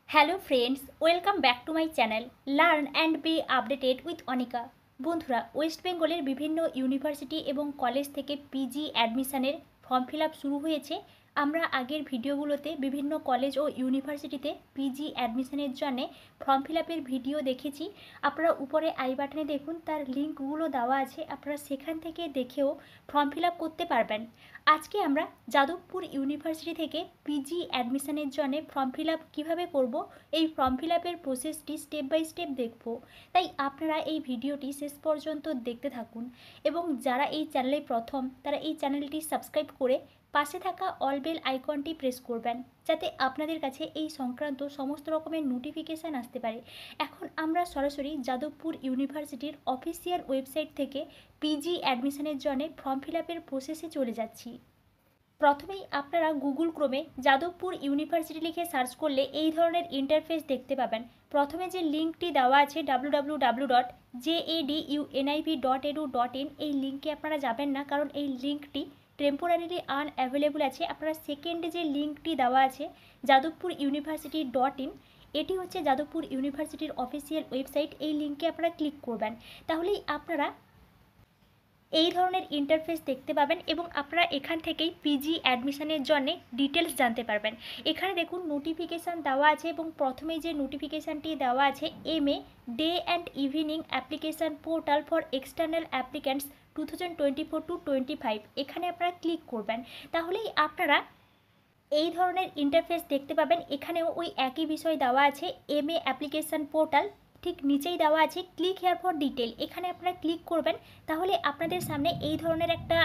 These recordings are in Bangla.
Hello friends, welcome back to my channel learn and B updated with Anika. বন্ধুরা, ওয়েস্ট বেঙ্গলের বিভিন্ন ইউনিভার্সিটি এবং কলেজ থেকে পিজি অ্যাডমিশনের ফর্ম ফিল আপ শুরু হয়েছে। আমরা আগের ভিডিওগুলোতে বিভিন্ন কলেজ ও ইউনিভার্সিটিতে পিজি অ্যাডমিশনের জন্য ফর্ম ফিল আপের ভিডিও দেখেছি। আপনারা উপরে আই বাটনে দেখুন, তার লিঙ্কগুলো দেওয়া আছে, আপনারা সেখান থেকে দেখেও ফর্ম ফিল আপ করতে পারবেন। আজকে আমরা যাদবপুর ইউনিভার্সিটি থেকে পিজি অ্যাডমিশনের জন্য ফর্ম ফিল আপ কীভাবে করব, এই ফর্ম ফিল আপের প্রসেসটি স্টেপ বাই স্টেপ দেখব। তাই আপনারা এই ভিডিওটি শেষ পর্যন্ত দেখতে থাকুন এবং যারা এই চ্যানেলে প্রথম তারা এই চ্যানেলটি সাবস্ক্রাইব করে পাশে থাকা অল বেল আইকনটি প্রেস করবেন, যাতে আপনাদের কাছে এই সংক্রান্ত সমস্ত রকমের নোটিফিকেশান আসতে পারে। এখন আমরা সরাসরি যাদবপুর ইউনিভার্সিটির অফিসিয়াল ওয়েবসাইট থেকে পিজি অ্যাডমিশনের জন্য ফর্ম ফিল আপের প্রসেসে চলে যাচ্ছি। প্রথমেই আপনারা গুগল ক্রোমে যাদবপুর ইউনিভার্সিটি লিখে সার্চ করলে এই ধরনের ইন্টারফেস দেখতে পাবেন। প্রথমে যে লিঙ্কটি দেওয়া আছে www.jaduniv.edu.in, এই লিঙ্কে আপনারা যাবেন না, কারণ এই লিঙ্কটি টেম্পোরারিলি আনঅ্যাভেলেবল আছে। আপনারা সেকেন্ডে যে লিঙ্কটি দেওয়া আছে যাদবপুর ইউনিভার্সিটি .in, এটি হচ্ছে যাদবপুর ইউনিভার্সিটির অফিসিয়াল ওয়েবসাইট। এই লিঙ্কে আপনারা ক্লিক করবেন, তাহলেই আপনারা এই ধরনের ইন্টারফেস দেখতে পাবেন এবং আপনারা এখান থেকেই পিজি অ্যাডমিশনের জন্য ডিটেলস জানতে পারবেন। এখানে দেখুন নোটিফিকেশান দেওয়া আছে এবং প্রথমেই যে নোটিফিকেশানটি দেওয়া আছে MA day and evening application portal for external applicants 2024-25, এখানে আপনারা ক্লিক করবেন, তাহলেই আপনারা এই ধরনের ইন্টারফেস দেখতে পাবেন। এখানেও ওই একই বিষয় দেওয়া আছে, MA অ্যাপ্লিকেশান পোর্টাল, ঠিক নিচেই দেওয়া আছে ক্লিক হেয়ার ফর ডিটেল, এখানে আপনারা ক্লিক করবেন, তাহলে আপনাদের সামনে এই ধরনের একটা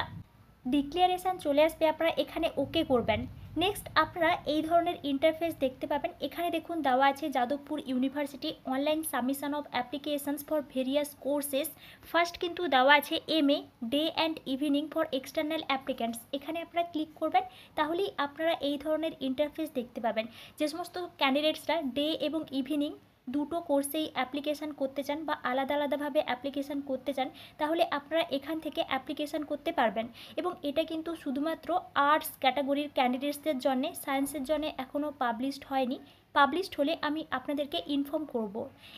ডিক্লারেশান চলে আসবে, আপনারা এখানে ওকে করবেন। নেক্সট আপনারা এই ধরনের ইন্টারফেস দেখতে পাবেন। এখানে দেখুন দেওয়া আছে Jadavpur university online submission of applications for various courses. First কিন্তু দেওয়া আছে MA day and evening for external applicants, এখানে আপনারা ক্লিক করবেন, তাহলেই আপনারা এই ধরনের ইন্টারফেস দেখতে পাবেন। যে সমস্ত ক্যান্ডিডেটসরা ডে এবং ইভিনিং দুটো কোর্সেই অ্যাপ্লিকেশান করতে চান বা আলাদা আলাদাভাবে অ্যাপ্লিকেশান করতে চান, তাহলে আপনারা এখান থেকে অ্যাপ্লিকেশান করতে পারবেন। এবং এটা কিন্তু শুধুমাত্র আর্টস ক্যাটাগরির ক্যান্ডিডেটসদের জন্যে, সায়েন্সের জন্যে এখনও পাবলিশড হয়নি। পাবলিশড হলে আমি আপনাদেরকে ইনফর্ম করব।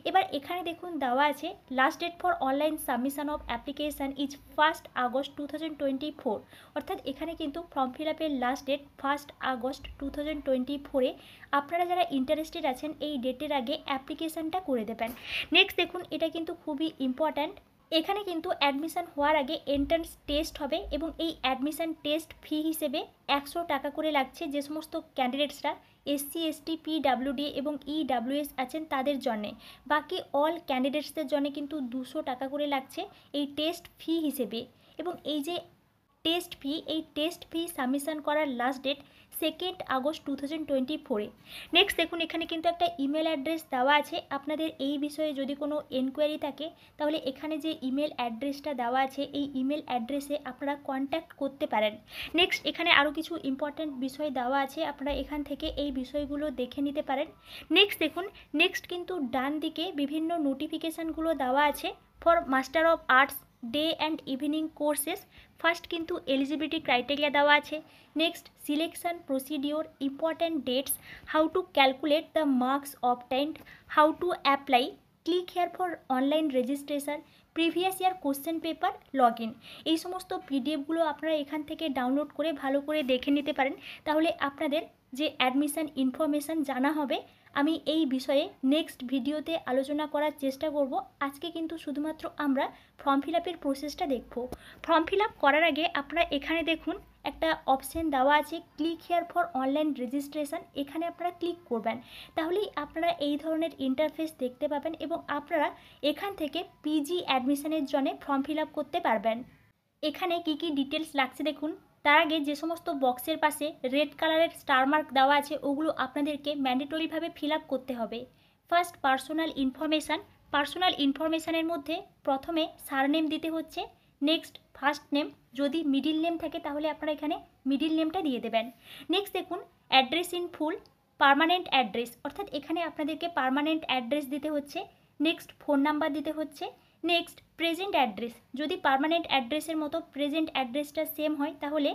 এবার এখানে দেখুন দেওয়া আছে last date for online submission of application is 1 August 2024, অর্থাৎ এখানে কিন্তু ফর্ম ফিল আপের লাস্ট ডেট 1 আগস্ট 2024-এ আপনারা যারা ইন্টারেস্টেড আছেন এই ডেটের আগে অ্যাপ্লিকেশানটা করে দেবেন। নেক্সট দেখুন, এটা কিন্তু খুবই ইম্পর্ট্যান্ট, এখানে কিন্তু অ্যাডমিশান হওয়ার আগে এন্ট্রান্স টেস্ট হবে এবং এই অ্যাডমিশান টেস্ট ফি হিসেবে 100 টাকা করে লাগছে। যে সমস্ত ক্যান্ডিডেটসরা SC ST PWD এবং EWS আছেন তাদের জন্যে, বাকি অল ক্যান্ডিডেটসদের জন্য কিন্তু 200 টাকা করে লাগছে এই টেস্ট ফি হিসেবে। এবং এই যে টেস্ট ফি সাবমিশন করার লাস্ট ডেট 2 আগস্ট 2024-এ। নেক্সট দেখুন, এখানে কিন্তু একটা ইমেল অ্যাড্রেস দেওয়া আছে। আপনাদের এই বিষয়ে যদি কোনো এনকোয়ারি থাকে, তাহলে এখানে যে ইমেল অ্যাড্রেসটা দেওয়া আছে এই ইমেল অ্যাড্রেসে আপনারা কন্ট্যাক্ট করতে পারেন। নেক্সট এখানে আরও কিছু ইম্পর্ট্যান্ট বিষয় দেওয়া আছে, আপনারা এখান থেকে এই বিষয়গুলো দেখে নিতে পারেন। নেক্সট দেখুন, নেক্সট কিন্তু ডান দিকে বিভিন্ন নোটিফিকেশানগুলো দেওয়া আছে for master of arts day and evening courses. First কিন্তু এলিজিবিলিটি ক্রাইটেরিয়া দেওয়া আছে। Next selection procedure, important dates, how to calculate the marks obtained, how to apply, click here for online registration, previous year question paper log in. এই সমস্ত পিডিএফগুলো আপনারা এখান থেকে ডাউনলোড করে ভালো করে দেখে নিতে পারেন, তাহলে আপনাদের যে অ্যাডমিশান ইনফরমেশান জানা হবে। আমি এই বিষয়ে নেক্সট ভিডিওতে আলোচনা করার চেষ্টা করব। আজকে কিন্তু শুধুমাত্র আমরা ফর্ম ফিল আপের প্রসেসটা দেখব। ফর্ম ফিল আপ করার আগে আপনারা এখানে দেখুন একটা অপশান দেওয়া আছে click here for online registration, এখানে আপনারা ক্লিক করবেন, তাহলেই আপনারা এই ধরনের ইন্টারফেস দেখতে পাবেন এবং আপনারা এখান থেকে পিজি অ্যাডমিশনের জন্য ফর্ম ফিল আপ করতে পারবেন। এখানে কি কি ডিটেলস লাগছে দেখুন। তার আগে যে সমস্ত বক্সের পাশে রেড কালারের স্টার মার্ক দেওয়া আছে ওগুলো আপনাদেরকে ম্যান্ডেটরিভাবে ফিল আপ করতে হবে। ফার্স্ট পার্সোনাল ইনফরমেশান, পার্সোনাল ইনফরমেশানের মধ্যে প্রথমে সারনেম দিতে হচ্ছে, নেক্সট ফার্স্ট নেম, যদি মিডিল নেম থাকে তাহলে আপনারা এখানে মিডিল নেমটা দিয়ে দেবেন। নেক্সট দেখুন address in full, permanent address, অর্থাৎ এখানে আপনাদেরকে পার্মানেন্ট অ্যাড্রেস দিতে হচ্ছে। নেক্সট ফোন নাম্বার দিতে হচ্ছে। নেক্সট প্রেজেন্ট অ্যাড্রেস, যদি পার্মানেন্ট অ্যাড্রেসের মতো প্রেজেন্ট অ্যাড্রেসটা সেম হয় তাহলে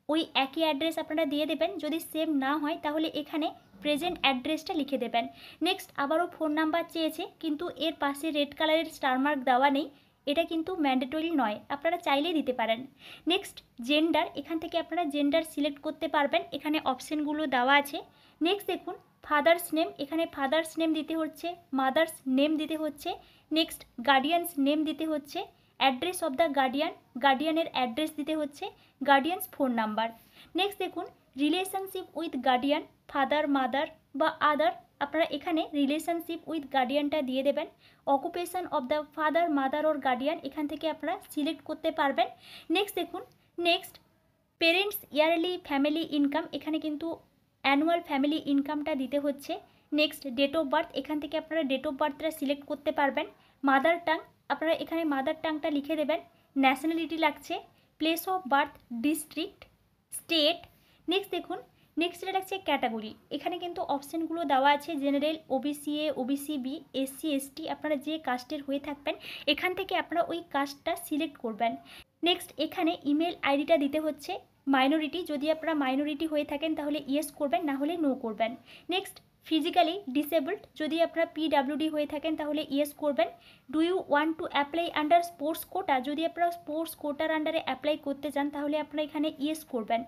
ওই একই অ্যাড্রেস আপনারা দিয়ে দেবেন, যদি সেম না হয় তাহলে এখানে প্রেজেন্ট অ্যাড্রেসটা লিখে দেবেন। নেক্সট আবারও ফোন নাম্বার চেয়েছে, কিন্তু এর পাশে রেড কালারের স্টার মার্ক দেওয়া নেই, এটা কিন্তু ম্যান্ডেটরি নয়, আপনারা চাইলেই দিতে পারেন। নেক্সট জেন্ডার, এখান থেকে আপনারা জেন্ডার সিলেক্ট করতে পারবেন, এখানে অপশানগুলো দেওয়া আছে। নেক্সট দেখুন ফাদার্স নেম, এখানে ফাদার্স নেম দিতে হচ্ছে, মাদার্স নেম দিতে হচ্ছে। নেক্সট গার্ডিয়ানস নেম দিতে হচ্ছে, অ্যাড্রেস অফ দ্য গার্ডিয়ান, গার্ডিয়ানের অ্যাড্রেস দিতে হচ্ছে, গার্ডিয়ানস ফোন নাম্বার। নেক্সট দেখুন relationship with guardian, father mother বা আদার, আপনারা এখানে রিলেশনশিপ উইথ গার্ডিয়ানটা দিয়ে দেবেন। Occupation of the father mother or guardian, এখান থেকে আপনারা সিলেক্ট করতে পারবেন। নেক্সট দেখুন next parents yearly family income, এখানে কিন্তু অ্যানুয়াল ফ্যামিলি ইনকামটা দিতে হচ্ছে। নেক্সট ডেট অফ বার্থ, এখান থেকে আপনারা ডেট অফ বার্থটা সিলেক্ট করতে পারবেন। মাদার টাং, আপনারা এখানে মাদার টাংটা লিখে দেবেন। ন্যাশনালিটি লাগছে, place of birth district, state. Next দেখুন নেক্সট যেটা লাগছে ক্যাটাগরি, এখানে কিন্তু অপশানগুলো দেওয়া আছে general, OBC A, OBC B, SC ST, আপনারা যে কাস্টের হয়ে থাকবেন এখান থেকে আপনারা ওই কাস্টটা সিলেক্ট করবেন। নেক্সট এখানে ইমেল আইডিটা দিতে হচ্ছে। মাইনরিটি, যদি আপনারা মাইনরিটি হয়ে থাকেন তাহলে ইয়েস করবেন, না হলে নো করবেন। নেক্সট ফিজিক্যালি ডিসেবলড, যদি আপনারা পিডাব্লিউডি হয়ে থাকেন তাহলে ইয়েস করবেন। Do you want to apply under sports quota, যদি আপনারা স্পোর্টস কোটার আন্ডারে অ্যাপ্লাই করতে চান তাহলে আপনারা এখানে ইয়েস করবেন।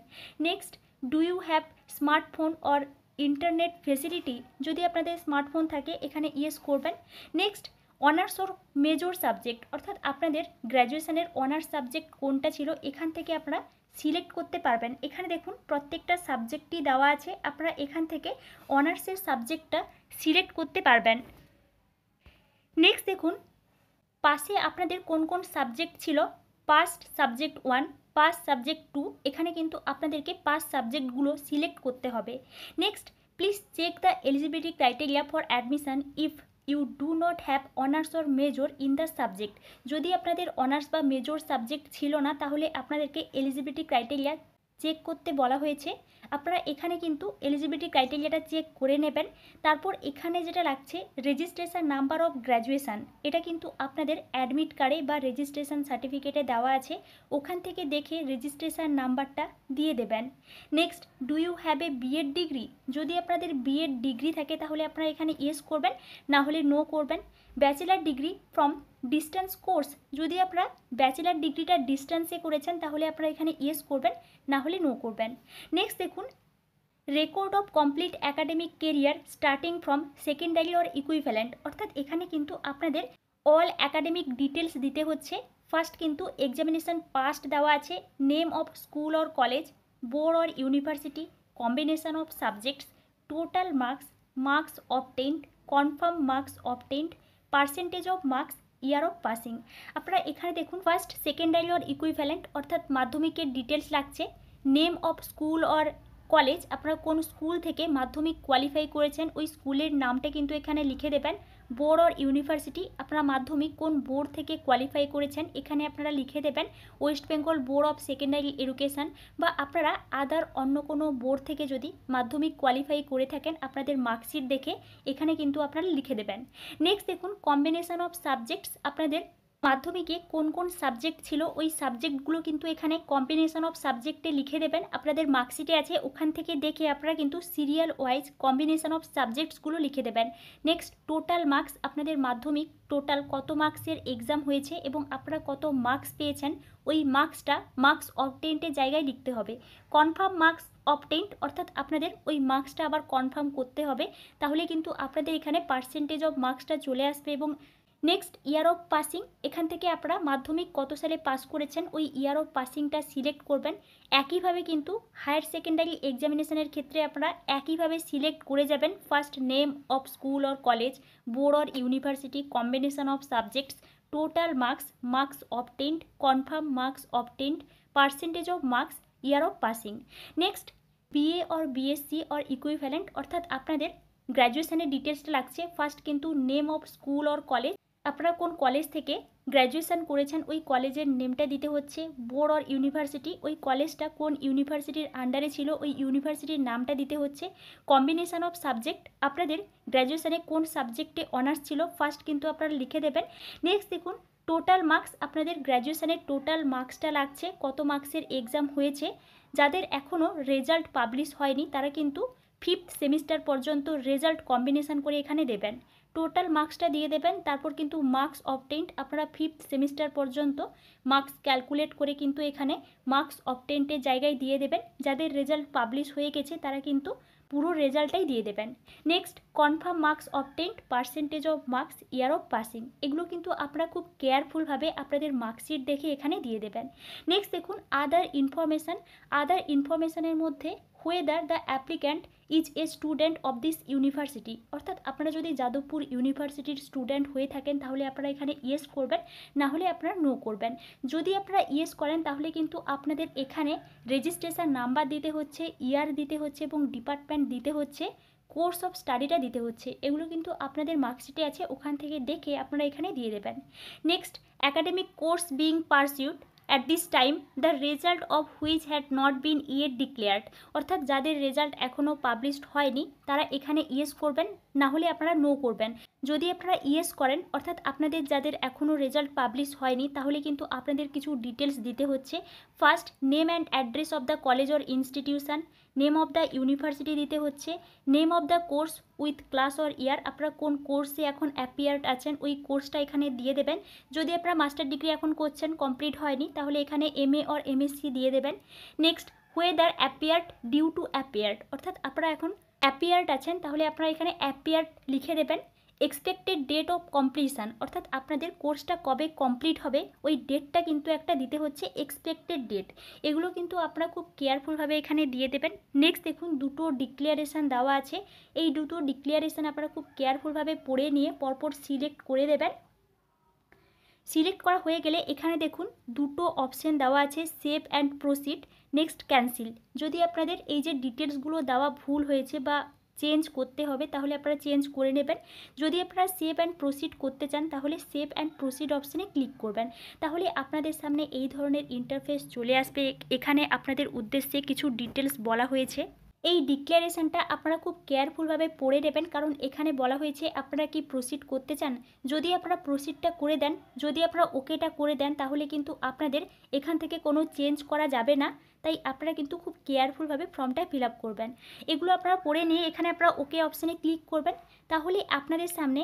Next do you have smartphone or internet facility, যদি আপনাদের স্মার্টফোন থাকে এখানে ইয়েস করবেন। Next honours or major subject, অর্থাৎ আপনাদের গ্র্যাজুয়েশনের অনার্স সাবজেক্ট কোনটা ছিল এখান থেকে আপনারা সিলেক্ট করতে পারবেন। এখানে দেখুন প্রত্যেকটা সাবজেক্টই দেওয়া আছে, আপনারা এখান থেকে অনার্সের সাবজেক্টটা সিলেক্ট করতে পারবেন। নেক্সট দেখুন পাশে আপনাদের কোন কোন সাবজেক্ট ছিল, পাস্ট সাবজেক্ট 1, পাস্ট সাবজেক্ট 2, এখানে কিন্তু আপনাদেরকে পাস্ট সাবজেক্টগুলো সিলেক্ট করতে হবে। Next please check the eligibility criteria for admission if you do not have honours or major in the subject, যদি আপনাদের অনার্স বা মেজর সাবজেক্ট ছিল না তাহলে আপনাদেরকে এলিজিবিলিটি ক্রাইটেরিয়া চেক করতে বলা হয়েছে। আপনারা এখানে কিন্তু এলিজিবিলিটি ক্রাইটেরিয়াটা চেক করে নেবেন। তারপর এখানে যেটা লাগছে রেজিস্ট্রেশন নাম্বার অফ গ্র্যাজুয়েশান, এটা কিন্তু আপনাদের অ্যাডমিট কার্ডে বা রেজিস্ট্রেশন সার্টিফিকেটে দেওয়া আছে, ওখান থেকে দেখে রেজিস্ট্রেশন নাম্বারটা দিয়ে দেবেন। Next do you have a BEd degree, যদি আপনাদের বিএড ডিগ্রি থাকে তাহলে আপনারা এখানে ইয়েস করবেন, না হলে নো করবেন। Bachelor degree from distance course, যদি আপনারা ব্যাচেলার ডিগ্রিটা ডিস্টেন্সে করেছেন তাহলে আপনারা এখানে ইয়েস করবেন, না হলে নো করবেন। নেক্সট দেখুন record of complete academic career starting from secondary or equivalent, অর্থাৎ এখানে কিন্তু আপনাদের অল অ্যাকাডেমিক ডিটেলস দিতে হচ্ছে। ফার্স্ট কিন্তু এক্সামিনেশন পাস্ট দেওয়া আছে, name of school or college, board or university, combination of subjects, total marks, marks obtained, confirm marks obtained, percentage of marks, year of passing. আপনারা এখানে দেখুন ফার্স্ট সেকেন্ডারি অর ইকুইভ্যালেন্ট, অর্থাৎ মাধ্যমিকের ডিটেলস লাগছে। Name of school or college, আপনারা কোন স্কুল থেকে মাধ্যমিক কোয়ালিফাই করেছেন ওই স্কুলের নামটা কিন্তু এখানে লিখে দেবেন। বোর্ড অর ইউনিভার্সিটি, আপনারা মাধ্যমিক কোন বোর্ড থেকে কোয়ালিফাই করেছেন এখানে আপনারা লিখে দেবেন। West Bengal board of secondary education, বা আপনারা আদার অন্য কোনো বোর্ড থেকে যদি মাধ্যমিক কোয়ালিফাই করে থাকেন আপনাদের মার্কশিট দেখে এখানে কিন্তু আপনারা লিখে দেবেন। নেক্সট দেখুন কম্বিনেশন অফ সাবজেক্টস, আপনাদের মাধ্যমিকে কোন কোন সাবজেক্ট ছিল ওই সাবজেক্টগুলো কিন্তু এখানে কম্বিনেশন অফ সাবজেক্টে লিখে দেবেন, আপনাদের মার্কশিটে আছে, ওখান থেকে দেখে আপনারা কিন্তু সিরিয়াল ওয়াইজ কম্বিনেশন অফ সাবজেক্টসগুলো লিখে দেবেন। নেক্সট টোটাল মার্কস, আপনাদের মাধ্যমিক টোটাল কত মার্কসের এক্সাম হয়েছে এবং আপনারা কত মার্কস পেয়েছেন ওই মার্কসটা মার্কস অবটেন্টের জায়গায় লিখতে হবে। কনফার্ম মার্কস অবটেন্ট, অর্থাৎ আপনাদের ওই মার্কসটা আবার কনফার্ম করতে হবে, তাহলে কিন্তু আপনাদের এখানে পার্সেন্টেজ অফ মার্কসটা চলে আসবে। এবং নেক্সট ইয়ার অফ পাসিং, এখান থেকে আপনারা মাধ্যমিক কত সালে পাস করেছেন ওই ইয়ার অফ পাসিংটা সিলেক্ট করবেন। একইভাবে কিন্তু হায়ার সেকেন্ডারি এক্সামিনেশনের ক্ষেত্রে আপনারা একইভাবে সিলেক্ট করে যাবেন। First name of school or college, board or university, combination of subjects, total marks, marks obtained, confirm marks obtained, percentage of marks, year of passing. Next BA or BSc or equivalent, অর্থাৎ আপনাদের গ্র্যাজুয়েশনের ডিটেলসটা লাগছে। ফার্স্ট কিন্তু name of school or college, আপনারা কোন কলেজ থেকে গ্র্যাজুয়েশন করেছেন ওই কলেজের নেমটা দিতে হচ্ছে। বোর্ড অর ইউনিভার্সিটি, ওই কলেজটা কোন ইউনিভার্সিটির আন্ডারে ছিল ওই ইউনিভার্সিটির নামটা দিতে হচ্ছে। কম্বিনেশন অফ সাবজেক্ট, আপনাদের গ্র্যাজুয়েশনে কোন সাবজেক্টে অনার্স ছিল ফার্স্ট কিন্তু আপনারা লিখে দেবেন। নেক্সট দেখুন টোটাল মার্কস, আপনাদের গ্র্যাজুয়েশনের টোটাল মার্কসটা লাগছে, কত মার্কসের এক্সাম হয়েছে। যাদের এখনও রেজাল্ট পাবলিশ হয়নি তারা কিন্তু 5th সেমিস্টার পর্যন্ত রেজাল্ট কম্বিনেশন করে এখানে দেবেন। টোটাল মার্কসটা দিয়ে দেবেন, তারপর কিন্তু মার্কস অবটেন্ড আপনারা 5th সেমিস্টার পর্যন্ত মার্কস ক্যালকুলেট করে কিন্তু এখানে মার্কস অবটেন্টের জায়গায় দিয়ে দেবেন। যাদের রেজাল্ট পাবলিশ হয়ে গেছে তারা কিন্তু পুরো রেজাল্টটাই দিয়ে দেবেন। Next, confirm marks obtained, percentage of marks, year of passing, এগুলো কিন্তু আপনারা খুব কেয়ারফুলভাবে আপনাদের মার্কশিট দেখে এখানে দিয়ে দেবেন। নেক্সট দেখুন আদার ইনফরমেশানের মধ্যে whether the applicant is a student of this university, অর্থাৎ আপনারা যদি যাদবপুর ইউনিভার্সিটির স্টুডেন্ট হয়ে থাকেন তাহলে আপনারা এখানে ইয়েস করবেন, না হলে আপনারা নো করবেন। যদি আপনারা ইয়েস করেন তাহলে কিন্তু আপনাদের এখানে রেজিস্ট্রেশন নাম্বার দিতে হচ্ছে, ইয়ার দিতে হচ্ছে এবং ডিপার্টমেন্ট দিতে হচ্ছে, কোর্স অফ স্টাডিটা দিতে হচ্ছে। এগুলো কিন্তু আপনাদের মার্কশিটে আছে, ওখান থেকে দেখে আপনারা এখানে দিয়ে দেবেন। Next, academic course being pursued at this time the result of which had not been yet declared, অর্থাৎ যাদের রেজাল্ট এখনও পাবলিশড হয়নি তারা এখানে ইয়েস করবেন, না হলে আপনারা নো করবেন। যদি আপনারা ইয়েস করেন অর্থাৎ আপনাদের যাদের এখনও রেজাল্ট পাবলিশ হয়নি তাহলে কিন্তু আপনাদের কিছু ডিটেলস দিতে হচ্ছে। First, name and address of the college or institution, name of the university দিতে হচ্ছে, name of the course with class or year, আপনারা কোন কোর্সে এখন অ্যাপিয়ার্ড আছেন ওই কোর্সটা এখানে দিয়ে দেবেন। যদি আপনারা মাস্টার ডিগ্রি এখন করছেন, কমপ্লিট হয়নি, তাহলে এখানে MA অর MSc দিয়ে দেবেন। Next, whether appeared due to appeared, অর্থাৎ আপনারা এখন অ্যাপিয়ার্ড আছেন তাহলে আপনারা এখানে অ্যাপিয়ার্ড লিখে দেবেন। এক্সপেক্টেড ডেট অফ কমপ্লিশন, অর্থাৎ আপনাদের কোর্সটা কবে কমপ্লিট হবে ওই ডেটটা কিন্তু একটা দিতে হচ্ছে, এক্সপেক্টেড ডেট। এগুলো কিন্তু আপনারা খুব কেয়ারফুলভাবে এখানে দিয়ে দেবেন। নেক্সট দেখুন দুটো ডিক্লারেশান দেওয়া আছে, এই দুটো ডিক্লারেশান আপনারা খুব কেয়ারফুলভাবে পড়ে নিয়ে পরপর সিলেক্ট করে দেবেন। সিলেক্ট করা হয়ে গেলে এখানে দেখুন দুটো অপশন দেওয়া আছে, save and proceed, next cancel. যদি আপনাদের এই যে ডিটেলসগুলো দেওয়া ভুল হয়েছে বা চেঞ্জ করতে হবে তাহলে আপনারা চেঞ্জ করে নেবেন। যদি আপনারা সেভ অ্যান্ড প্রসিড করতে চান তাহলে সেভ অ্যান্ড প্রসিড অপশানে ক্লিক করবেন। তাহলে আপনাদের সামনে এই ধরনের ইন্টারফেস চলে আসবে। এখানে আপনাদের উদ্দেশ্যে কিছু ডিটেলস বলা হয়েছে। এই ডিক্লারেশনটা আপনারা খুব কেয়ারফুলভাবে পড়ে নেবেন, কারণ এখানে বলা হয়েছে আপনারা কি প্রসিড করতে চান। যদি আপনারা প্রসিডটা করে দেন, যদি আপনারা ওকেটা করে দেন তাহলে কিন্তু আপনাদের এখান থেকে কোনো চেঞ্জ করা যাবে না। তাই আপনারা কিন্তু খুব কেয়ারফুলভাবে ফর্মটা ফিল আপ করবেন। এগুলো আপনারা পড়ে নিয়ে এখানে আপনারা ওকে অপশানে ক্লিক করবেন। তাহলে আপনাদের সামনে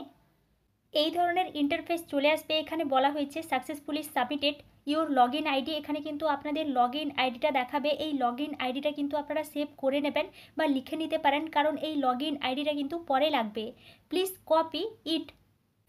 এই ধরনের ইন্টারফেস চলে আসবে। এখানে বলা হয়েছে successfully submitted your log in ID, এখানে কিন্তু আপনাদের লগ ইন আইডিটা দেখাবে। এই লগ ইন আইডিটা কিন্তু আপনারা সেভ করে নেবেন বা লিখে নিতে পারেন, কারণ এই লগ ইন আইডিটা কিন্তু পরে লাগবে। Please copy it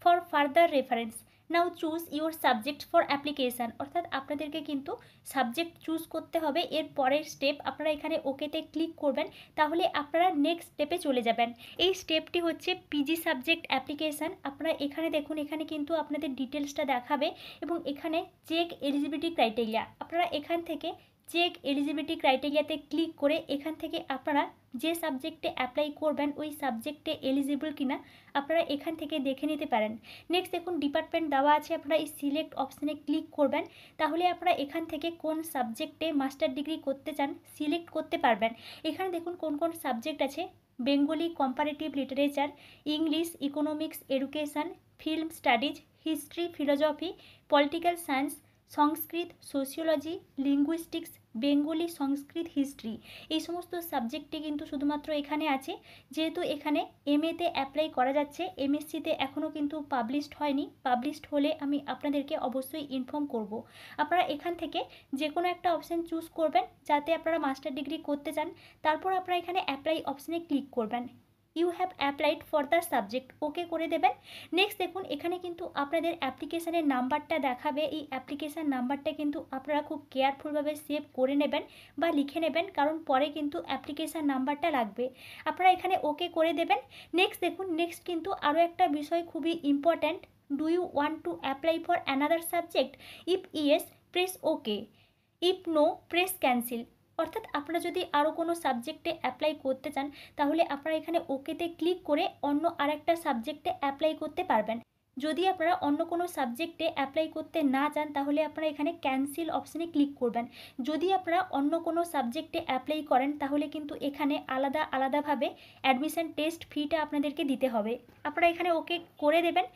for further reference. Now choose your subject for application, অর্থাৎ আপনাদেরকে কিন্তু সাবজেক্ট চুজ করতে হবে। এর পরের স্টেপ আপনারা এখানে ওকেতে ক্লিক করবেন, তাহলে আপনারা নেক্সট স্টেপে চলে যাবেন। এই স্টেপটি হচ্ছে পিজি সাবজেক্ট অ্যাপ্লিকেশান। আপনারা এখানে দেখুন, এখানে কিন্তু আপনাদের ডিটেলসটা দেখাবে এবং এখানে চেক এলিজিবিলিটি ক্রাইটেরিয়া, আপনারা এখান থেকে চেক এলিজিবিলিটি ক্রাইটেরিয়াতে ক্লিক করে এখান থেকে আপনারা যে সাবজেক্টে অ্যাপ্লাই করবেন ওই সাবজেক্টে এলিজিবল কিনা আপনারা এখান থেকে দেখে নিতে পারেন। নেক্সট দেখুন ডিপার্টমেন্ট দেওয়া আছে, আপনারা এই সিলেক্ট অপশানে ক্লিক করবেন। তাহলে আপনারা এখান থেকে কোন সাবজেক্টে মাস্টার ডিগ্রি করতে চান সিলেক্ট করতে পারবেন। এখানে দেখুন কোন কোন সাবজেক্ট আছে, Bengali, comparative literature, English, economics, education, film studies, history, philosophy, political science, Sanskrit, sociology, linguistics, Bengali, Sanskrit, history, এই সমস্ত সাবজেক্টটি কিন্তু শুধুমাত্র এখানে আছে। যেহেতু এখানে MA-তে অ্যাপ্লাই করা যাচ্ছে, MSc-তে এখনও কিন্তু পাবলিশড হয়নি। পাবলিশড হলে আমি আপনাদেরকে অবশ্যই ইনফর্ম করব। আপনারা এখান থেকে যে কোনো একটা অপশান চুজ করবেন যাতে আপনারা মাস্টার ডিগ্রি করতে চান, তারপর আপনারা এখানে অ্যাপ্লাই অপশানে ক্লিক করবেন। You have applied for the subject, okay করে দেবেন। নেক্সট দেখুন এখানে কিন্তু আপনাদের অ্যাপ্লিকেশানের নাম্বারটা দেখাবে। এই অ্যাপ্লিকেশান নাম্বারটা কিন্তু আপনারা খুব কেয়ারফুলভাবে সেভ করে নেবেন বা লিখে নেবেন, কারণ পরে কিন্তু অ্যাপ্লিকেশান নাম্বারটা লাগবে। আপনারা এখানে ওকে করে দেবেন। নেক্সট দেখুন, নেক্সট কিন্তু আরও একটা বিষয় খুবই important, do you want to apply for another subject, if yes press okay, if no press cancel. অর্থাৎ আপনারা যদি আরও কোনো সাবজেক্টে অ্যাপ্লাই করতে চান তাহলে আপনারা এখানে ওকেতে ক্লিক করে অন্য আরেকটা সাবজেক্টে অ্যাপ্লাই করতে পারবেন। যদি আপনারা অন্য কোনো সাবজেক্টে অ্যাপ্লাই করতে না চান তাহলে আপনারা এখানে ক্যান্সেল অপশানে ক্লিক করবেন। যদি আপনারা অন্য কোনো সাবজেক্টে অ্যাপ্লাই করেন তাহলে কিন্তু এখানে আলাদাভাবে অ্যাডমিশন টেস্ট ফিটা আপনাদেরকে দিতে হবে। আপনারা এখানে ওকে করে দেবেন।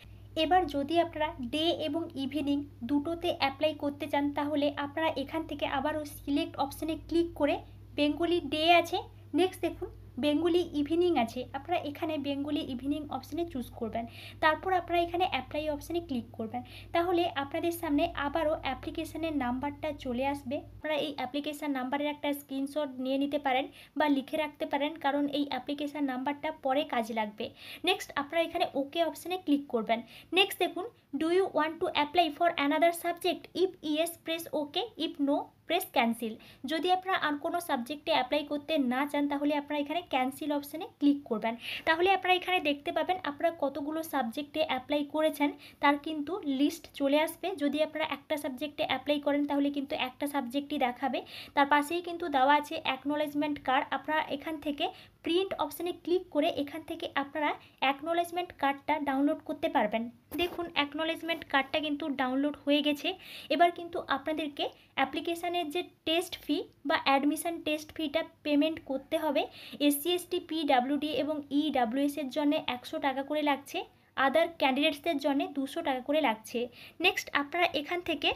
এবার যদি আপনারা ডে এবং ইভিনিং দুটোতে অ্যাপ্লাই করতে চান তাহলে আপনারা এখান থেকে আবারও সিলেক্ট অপশানে ক্লিক করে বেঙ্গলি ডে আছে, নেক্সট দেখুন বেঙ্গলি ইভিনিং আছে, আপনারা এখানে বেঙ্গলি ইভিনিং অপশানে চুজ করবেন। তারপর আপনারা এখানে অ্যাপ্লাই অপশানে ক্লিক করবেন। তাহলে আপনাদের সামনে আবারও অ্যাপ্লিকেশানের নাম্বারটা চলে আসবে। আপনারা এই অ্যাপ্লিকেশান নাম্বারের একটা স্ক্রিনশট নিয়ে নিতে পারেন বা লিখে রাখতে পারেন, কারণ এই অ্যাপ্লিকেশান নাম্বারটা পরে কাজে লাগবে। নেক্সট আপনারা এখানে ওকে অপশানে ক্লিক করবেন। নেক্সট দেখুন, do you want to apply for another subject? If yes press okay, if no press cancel. যদি আপনারা আর কোনো সাবজেক্টে অ্যাপ্লাই করতে না চান তাহলে আপনারা এখানে ক্যান্সেল অপশানে ক্লিক করবেন। তাহলে আপনারা এখানে দেখতে পাবেন আপনারা কতগুলো সাবজেক্টে অ্যাপ্লাই করেছেন তার কিন্তু লিস্ট চলে আসবে। যদি আপনারা একটা সাবজেক্টে অ্যাপ্লাই করেন তাহলে কিন্তু একটা সাবজেক্টই দেখাবে। তার পাশেই কিন্তু দেওয়া আছে অ্যাকনোলেজমেন্ট কার্ড। আপনারা এখান থেকে প্রিন্ট অপশানে ক্লিক করে এখান থেকে আপনারা অ্যাকনোলেজমেন্ট কার্ডটা ডাউনলোড করতে পারবেন। দেখুন অ্যাকনোলেজমেন্ট কার্ডটা কিন্তু ডাউনলোড হয়ে গেছে। এবার কিন্তু আপনাদেরকে অ্যাপ্লিকেশানের যে টেস্ট ফি বা অ্যাডমিশান টেস্ট ফিটা পেমেন্ট করতে হবে। এসসি এসটি পিডাব্লিউডি এবং ইডাব্লিউএসের জন্য 100 টাকা করে লাগছে, আদার ক্যান্ডিডেটসদের জন্য 200 টাকা করে লাগছে। নেক্সট আপনারা এখান থেকে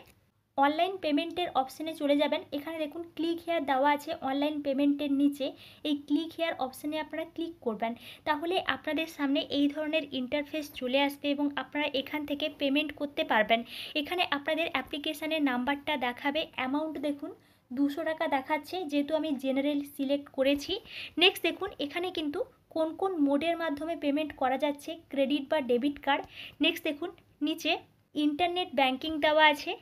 অনলাইন পেমেন্টের অপশানে চলে যাবেন। এখানে দেখুন ক্লিক হেয়ার দেওয়া আছে অনলাইন পেমেন্টের নিচে, এই ক্লিক হেয়ার অপশানে আপনারা ক্লিক করবেন। তাহলে আপনাদের সামনে এই ধরনের ইন্টারফেস চলে আসবে এবং আপনারা এখান থেকে পেমেন্ট করতে পারবেন। এখানে আপনাদের অ্যাপ্লিকেশানের নাম্বারটা দেখাবে। অ্যামাউন্ট দেখুন 200 টাকা দেখাচ্ছে, যেহেতু আমি জেনারেল সিলেক্ট করেছি। নেক্সট দেখুন এখানে কিন্তু কোন কোন মোডের মাধ্যমে পেমেন্ট করা যাচ্ছে, ক্রেডিট বা ডেবিট কার্ড। নেক্সট দেখুন নিচে ইন্টারনেট ব্যাংকিং দেওয়া আছে।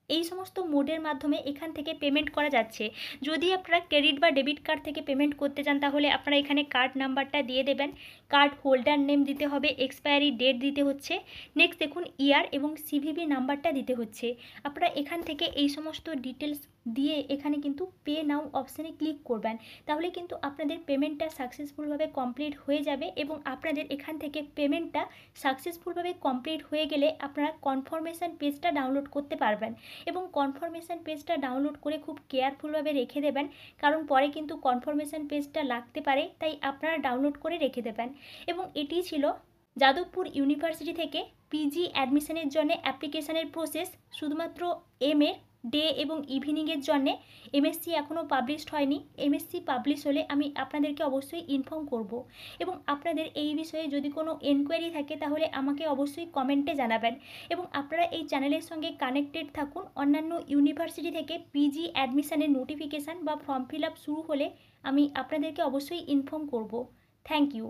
এই সমস্ত মোডের মাধ্যমে এখান থেকে পেমেন্ট করা যাচ্ছে। যদি আপনারা ক্রেডিট বা ডেবিট কার্ড থেকে পেমেন্ট করতে চান তাহলে আপনারা এখানে কার্ড নাম্বারটা দিয়ে দেবেন, কার্ড হোল্ডার নেম দিতে হবে, এক্সপায়ারি ডেট দিতে হচ্ছে। নেক্সট দেখুন ইয়ার এবং সিভিভি নাম্বারটা দিতে হচ্ছে। আপনারা এখান থেকে এই সমস্ত ডিটেলস দিয়ে এখানে কিন্তু পে নাও অপশানে ক্লিক করবেন। তাহলে কিন্তু আপনাদের পেমেন্টটা সাকসেসফুলভাবে কমপ্লিট হয়ে যাবে এবং আপনাদের এখান থেকে পেমেন্টটা সাকসেসফুলভাবে কমপ্লিট হয়ে গেলে আপনারা কনফার্মেশন পেজটা ডাউনলোড করতে পারবেন। এবং কনফার্মেশন পেজটা ডাউনলোড করে খুব কেয়ারফুলভাবে রেখে দেবেন, কারণ পরে কিন্তু কনফার্মেশন পেজটা লাগতে পারে, তাই আপনারা ডাউনলোড করে রেখে দেবেন। এবং এটি ছিল যাদবপুর ইউনিভার্সিটি থেকে পিজি অ্যাডমিশনের জন্য অ্যাপ্লিকেশানের প্রসেস। শুধুমাত্র এমএ ডে এবং ইভিনিংয়ের জন্যে। এমএসসি এখনও পাবলিশড হয়নি। এমএসসি পাবলিশ হলে আমি আপনাদেরকে অবশ্যই ইনফর্ম করব। এবং আপনাদের এই বিষয়ে যদি কোনো এনকোয়ারি থাকে তাহলে আমাকে অবশ্যই কমেন্টে জানাবেন। এবং আপনারা এই চ্যানেলের সঙ্গে কানেক্টেড থাকুন। অন্যান্য ইউনিভার্সিটি থেকে পিজি অ্যাডমিশানের নোটিফিকেশান বা ফর্ম ফিল আপ শুরু হলে আমি আপনাদেরকে অবশ্যই ইনফর্ম করব। Thank you.